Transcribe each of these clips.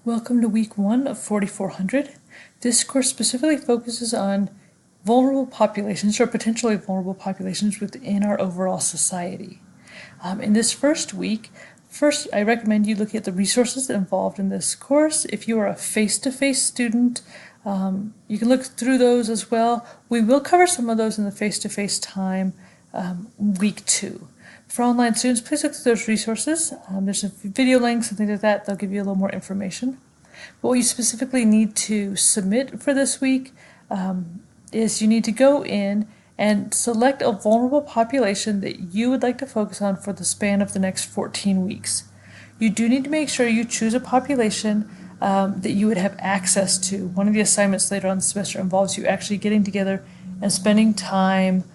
Welcome to week 1 of 4400. This course specifically focuses on vulnerable populations or potentially vulnerable populations within our overall society. In this first week, I recommend you look at the resources involved in this course. If you are a face-to-face student, you can look through those as well. We will cover some of those in the face-to-face time week 2. For online students, please look through those resources. There's a video links and things like that. They'll give you a little more information. But what you specifically need to submit for this week is you need to go in and select a vulnerable population that you would like to focus on for the span of the next 14 weeks. You do need to make sure you choose a population that you would have access to. One of the assignments later on the semester involves you actually getting together and spending time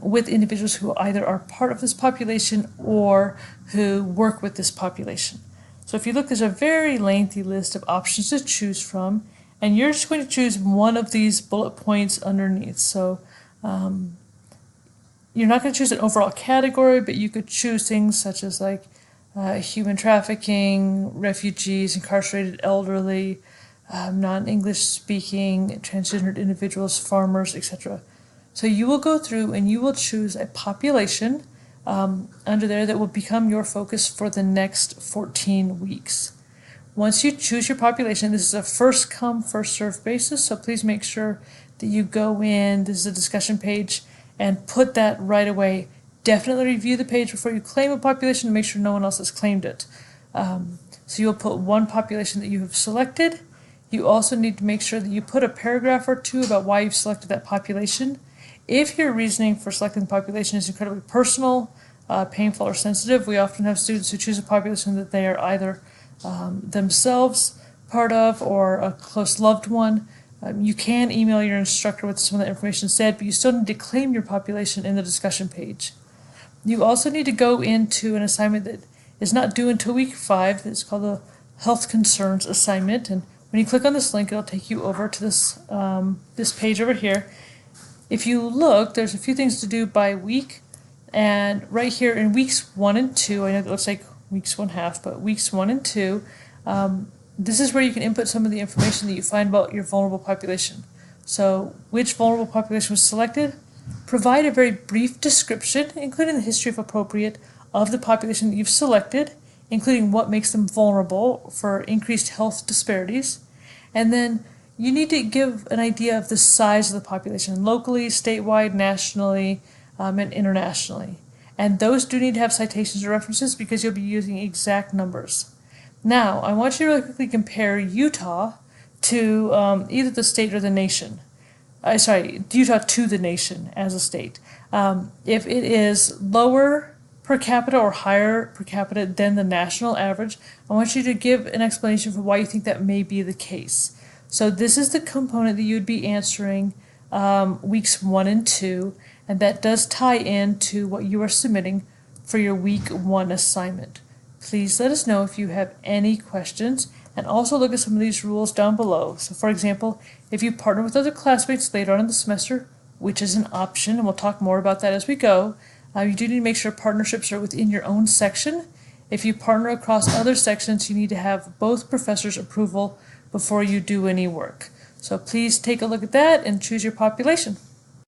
with individuals who either are part of this population or who work with this population. So if you look, there's a very lengthy list of options to choose from, and you're just going to choose one of these bullet points underneath. So you're not going to choose an overall category, but you could choose things such as like human trafficking, refugees, incarcerated elderly, non-English speaking, transgendered individuals, farmers, etc. So you will go through and you will choose a population under there that will become your focus for the next 14 weeks. Once you choose your population, this is a first come, first served basis, so please make sure that you go in, this is a discussion page, and put that right away. Definitely review the page before you claim a population to make sure no one else has claimed it. So you'll put one population that you have selected. You also need to make sure that you put a paragraph or two about why you've selected that population. If your reasoning for selecting the population is incredibly personal, painful, or sensitive, we often have students who choose a population that they are either themselves part of or a close loved one. You can email your instructor with some of the information said, but you still need to claim your population in the discussion page. You also need to go into an assignment that is not due until week 5. It's called the Health Concerns assignment, and when you click on this link, it'll take you over to this page over here. If you look, there's a few things to do by week, and right here in weeks 1 and 2, I know it looks like weeks 1/2, but weeks 1 and 2, this is where you can input some of the information that you find about your vulnerable population. So which vulnerable population was selected? Provide a very brief description, including the history if appropriate, of the population that you've selected, including what makes them vulnerable for increased health disparities, and then you need to give an idea of the size of the population, locally, statewide, nationally, and internationally. And those do need to have citations or references because you'll be using exact numbers. Now, I want you to really quickly compare Utah to either the state or the nation. Utah to the nation as a state. If it is lower per capita or higher per capita than the national average, I want you to give an explanation for why you think that may be the case. So this is the component that you'd be answering weeks 1 and 2, and that does tie into what you are submitting for your week 1 assignment. Please let us know if you have any questions, and also look at some of these rules down below. So for example, if you partner with other classmates later on in the semester, which is an option, and we'll talk more about that as we go, you do need to make sure partnerships are within your own section. If you partner across other sections, you need to have both professors' approval before you do any work. So please take a look at that and choose your population.